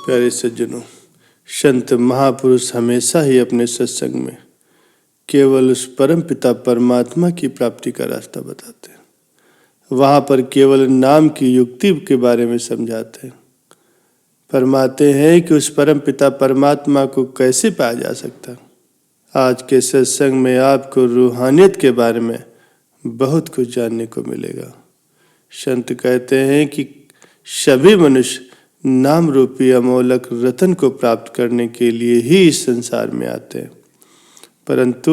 प्यारे सज्जनों, संत महापुरुष हमेशा ही अपने सत्संग में केवल उस परम पिता परमात्मा की प्राप्ति का रास्ता बताते हैं। वहाँ पर केवल नाम की युक्ति के बारे में समझाते हैं। फरमाते हैं कि उस परम पिता परमात्मा को कैसे पाया जा सकता। आज के सत्संग में आपको रूहानियत के बारे में बहुत कुछ जानने को मिलेगा। संत कहते हैं कि सभी मनुष्य नाम रूपी अमोलक रतन को प्राप्त करने के लिए ही इस संसार में आते हैं, परंतु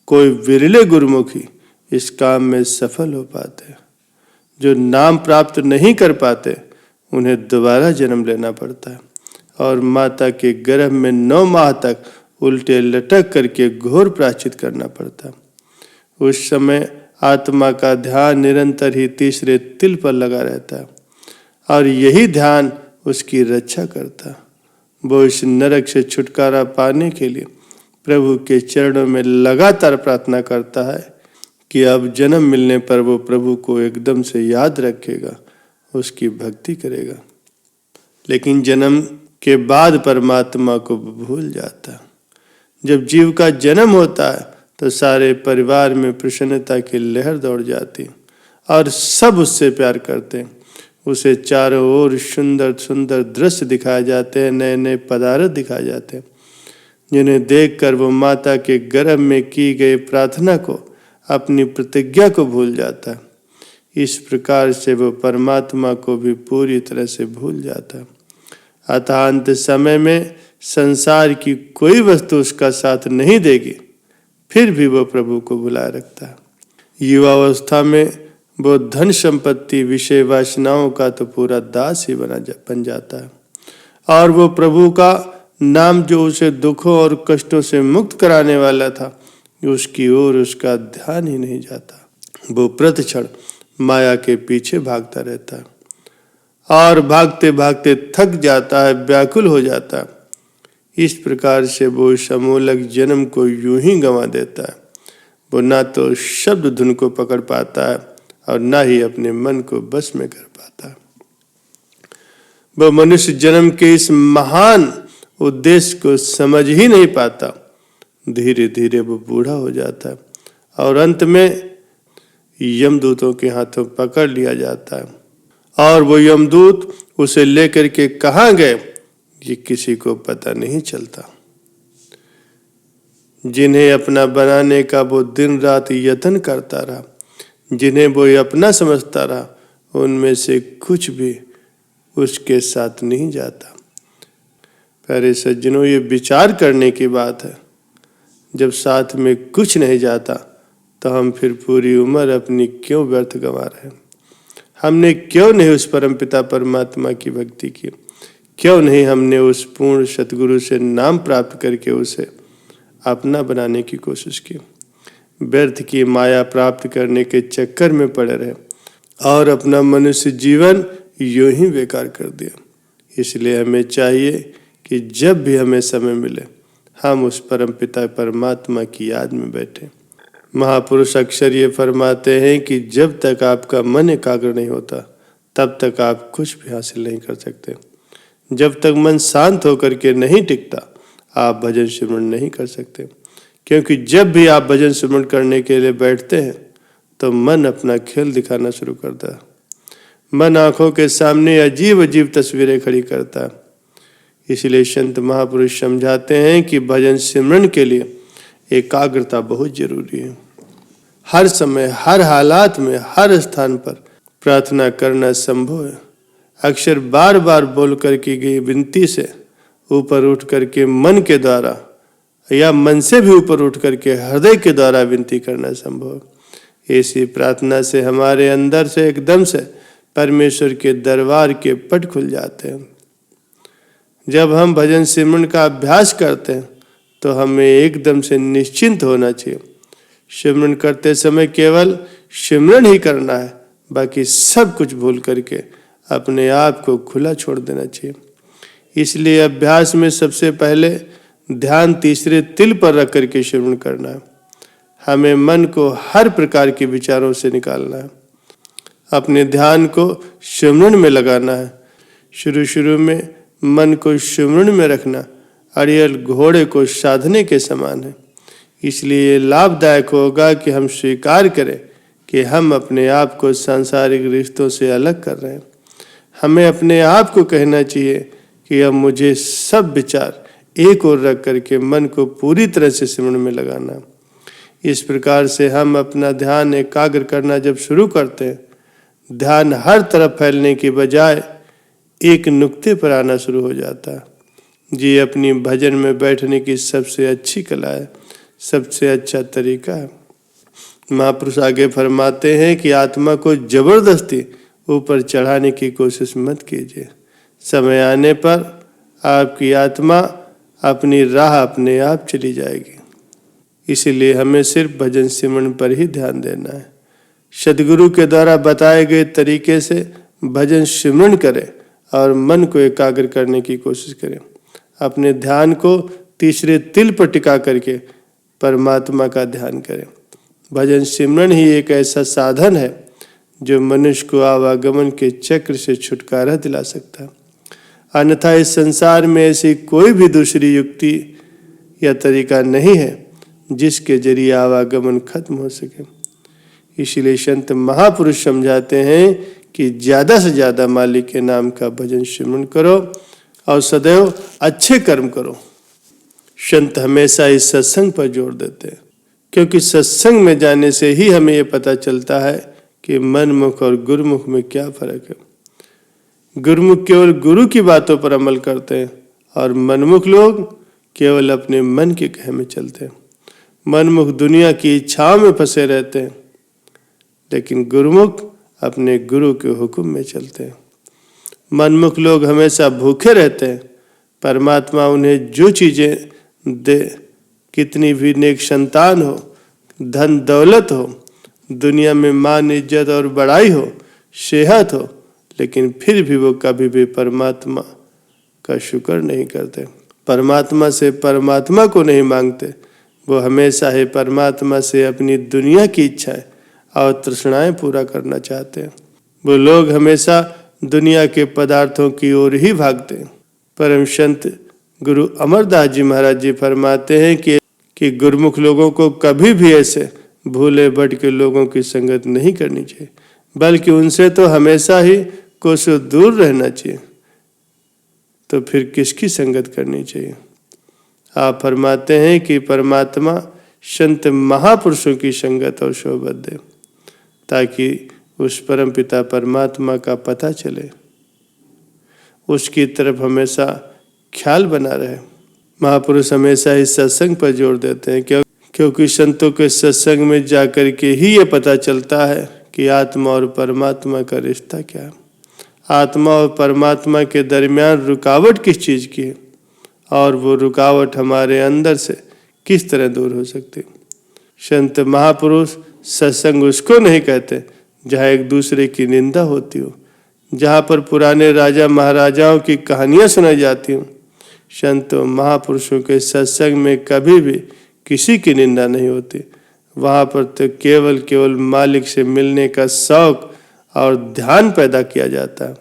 कोई विरले गुरुमुखी इस काम में सफल हो पाते हैं। जो नाम प्राप्त नहीं कर पाते उन्हें दोबारा जन्म लेना पड़ता है और माता के गर्भ में 9 माह तक उल्टे लटक करके घोर प्रायश्चित करना पड़ता है। उस समय आत्मा का ध्यान निरंतर ही तीसरे तिल पर लगा रहता है और यही ध्यान उसकी रक्षा करता। वो इस नरक से छुटकारा पाने के लिए प्रभु के चरणों में लगातार प्रार्थना करता है कि अब जन्म मिलने पर वो प्रभु को एकदम से याद रखेगा, उसकी भक्ति करेगा। लेकिन जन्म के बाद परमात्मा को भूल जाता। जब जीव का जन्म होता है तो सारे परिवार में प्रसन्नता की लहर दौड़ जाती और सब उससे प्यार करते हैं। उसे चारों ओर सुंदर सुंदर दृश्य दिखाए जाते हैं, नए नए पदार्थ दिखाए जाते हैं, जिन्हें देखकर वो माता के गर्भ में की गई प्रार्थना को, अपनी प्रतिज्ञा को भूल जाता है। इस प्रकार से वो परमात्मा को भी पूरी तरह से भूल जाता है। अतः अंत समय में संसार की कोई वस्तु उसका साथ नहीं देगी, फिर भी वो प्रभु को बुलाए रखता है। युवावस्था में वो धन संपत्ति विषय वासनाओं का तो पूरा दास ही बन जाता है और वो प्रभु का नाम जो उसे दुखों और कष्टों से मुक्त कराने वाला था, उसकी ओर उसका ध्यान ही नहीं जाता। वो प्रतिक्षण माया के पीछे भागता रहता है और भागते भागते थक जाता है, व्याकुल हो जाता है। इस प्रकार से वो समूलक जन्म को यूं ही गंवा देता है। वो ना तो शब्द धुन को पकड़ पाता है और ना ही अपने मन को बस में कर पाता। वह मनुष्य जन्म के इस महान उद्देश्य को समझ ही नहीं पाता। धीरे धीरे वो बूढ़ा हो जाता है और अंत में यमदूतों के हाथों पकड़ लिया जाता है और वो यमदूत उसे लेकर के कहाँ गए ये किसी को पता नहीं चलता। जिन्हें अपना बनाने का वो दिन रात यत्न करता रहा, जिन्हें वो अपना समझता रहा, उनमें से कुछ भी उसके साथ नहीं जाता। प्यारे सज्जनों, ये विचार करने की बात है। जब साथ में कुछ नहीं जाता तो हम फिर पूरी उम्र अपनी क्यों व्यर्थ गंवा रहे हैं। हमने क्यों नहीं उस परमपिता परमात्मा की भक्ति की, क्यों नहीं हमने उस पूर्ण सतगुरु से नाम प्राप्त करके उसे अपना बनाने की कोशिश की। व्यर्थ की माया प्राप्त करने के चक्कर में पड़े रहे और अपना मनुष्य जीवन यूं ही बेकार कर दिया। इसलिए हमें चाहिए कि जब भी हमें समय मिले हम उस परम पिता परमात्मा की याद में बैठें। महापुरुष अक्सर ये फरमाते हैं कि जब तक आपका मन एकाग्र नहीं होता तब तक आप कुछ भी हासिल नहीं कर सकते। जब तक मन शांत होकर के नहीं टिकता आप भजन सिमरन नहीं कर सकते, क्योंकि जब भी आप भजन सिमरन करने के लिए बैठते हैं तो मन अपना खेल दिखाना शुरू करता है। मन आंखों के सामने अजीब अजीब तस्वीरें खड़ी करता है। इसलिए संत महापुरुष समझाते हैं कि भजन सिमरन के लिए एकाग्रता बहुत जरूरी है। हर समय, हर हालात में, हर स्थान पर प्रार्थना करना संभव है। अक्सर बार बार बोल कर की गई विनती से ऊपर उठ करके मन के द्वारा या मन से भी ऊपर उठ करके हृदय के द्वारा विनती करना संभव है। ऐसी प्रार्थना से हमारे अंदर से एकदम से परमेश्वर के दरबार के पट खुल जाते हैं। जब हम भजन सिमरन का अभ्यास करते हैं तो हमें एकदम से निश्चिंत होना चाहिए। सिमरन करते समय केवल सिमरन ही करना है, बाकी सब कुछ भूल करके अपने आप को खुला छोड़ देना चाहिए। इसलिए अभ्यास में सबसे पहले ध्यान तीसरे तिल पर रख करके सिमरन करना है। हमें मन को हर प्रकार के विचारों से निकालना है, अपने ध्यान को सिमरन में लगाना है। शुरू शुरू में मन को सुमरण में रखना अड़ियल घोड़े को साधने के समान है। इसलिए ये लाभदायक होगा कि हम स्वीकार करें कि हम अपने आप को सांसारिक रिश्तों से अलग कर रहे हैं। हमें अपने आप को कहना चाहिए कि अब मुझे सब विचार एक ओर रख करके मन को पूरी तरह से सिमरन में लगाना। इस प्रकार से हम अपना ध्यान एकाग्र करना जब शुरू करते हैं, ध्यान हर तरफ फैलने की बजाय एक नुक्ते पर आना शुरू हो जाता है। ये अपनी भजन में बैठने की सबसे अच्छी कला है, सबसे अच्छा तरीका है। महापुरुष आगे फरमाते हैं कि आत्मा को जबरदस्ती ऊपर चढ़ाने की कोशिश मत कीजिए। समय आने पर आपकी आत्मा अपनी राह अपने आप चली जाएगी। इसीलिए हमें सिर्फ भजन सिमरन पर ही ध्यान देना है। सद्गुरु के द्वारा बताए गए तरीके से भजन सिमरन करें और मन को एकाग्र करने की कोशिश करें। अपने ध्यान को तीसरे तिल पर टिका करके परमात्मा का ध्यान करें। भजन सिमरन ही एक ऐसा साधन है जो मनुष्य को आवागमन के चक्र से छुटकारा दिला सकता है। अन्यथा इस संसार में ऐसी कोई भी दूसरी युक्ति या तरीका नहीं है जिसके जरिए आवागमन खत्म हो सके। इसीलिए संत महापुरुष समझाते हैं कि ज़्यादा से ज़्यादा मालिक के नाम का भजन सिमरन करो और सदैव अच्छे कर्म करो। संत हमेशा इस सत्संग पर जोर देते हैं, क्योंकि सत्संग में जाने से ही हमें ये पता चलता है कि मनमुख और गुरुमुख में क्या फर्क है। गुरुमुख केवल गुरु की बातों पर अमल करते हैं और मनमुख लोग केवल अपने मन के कहे में चलते हैं। मनमुख दुनिया की इच्छाओं में फंसे रहते हैं, लेकिन गुरुमुख अपने गुरु के हुक्म में चलते हैं। मनमुख लोग हमेशा भूखे रहते हैं। परमात्मा उन्हें जो चीज़ें दे, कितनी भी नेक संतान हो, धन दौलत हो, दुनिया में मान इज्जत और बड़ाई हो, सेहत हो, लेकिन फिर भी वो कभी भी परमात्मा का शुक्र नहीं करते। परमात्मा से परमात्मा को नहीं मांगते। वो हमेशा ही परमात्मा से अपनी दुनिया की इच्छाएं और तृष्णाएं पूरा करना चाहते हैं। वो लोग हमेशा दुनिया के पदार्थों की ओर ही भागते हैं। परम संत गुरु अमरदास जी महाराज जी फरमाते हैं कि गुरुमुख लोगों को कभी भी ऐसे भूले भटके लोगों की संगत नहीं करनी चाहिए, बल्कि उनसे तो हमेशा ही कोसों दूर रहना चाहिए। तो फिर किसकी संगत करनी चाहिए? आप फरमाते हैं कि परमात्मा संत महापुरुषों की संगत और सोबत दे, ताकि उस परम पिता परमात्मा का पता चले, उसकी तरफ हमेशा ख्याल बना रहे। महापुरुष हमेशा इस सत्संग पर जोर देते हैं, क्योंकि संतों के सत्संग में जाकर के ही ये पता चलता है कि आत्मा और परमात्मा का रिश्ता क्या है। आत्मा और परमात्मा के दरमियान रुकावट किस चीज़ की है और वो रुकावट हमारे अंदर से किस तरह दूर हो सकती है। संत महापुरुष सत्संग उसको नहीं कहते जहाँ एक दूसरे की निंदा होती हो, जहाँ पर पुराने राजा महाराजाओं की कहानियाँ सुनाई जाती हों। संतों महापुरुषों के सत्संग में कभी भी किसी की निंदा नहीं होती। वहाँ पर तो केवल मालिक से मिलने का शौक और ध्यान पैदा किया जाता है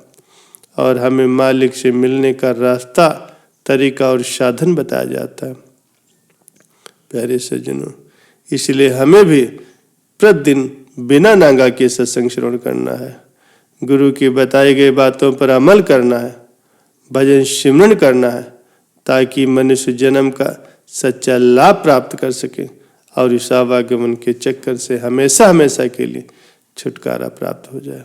और हमें मालिक से मिलने का रास्ता, तरीका और साधन बताया जाता है। प्यारे सज्जनों, इसलिए हमें भी प्रतिदिन बिना नागा के सत्संग श्रवण करना है, गुरु की बताई गई बातों पर अमल करना है, भजन सिमरन करना है, ताकि मनुष्य जन्म का सच्चा लाभ प्राप्त कर सके और इस आवागमन के चक्कर से हमेशा के लिए छुटकारा प्राप्त हो जाए।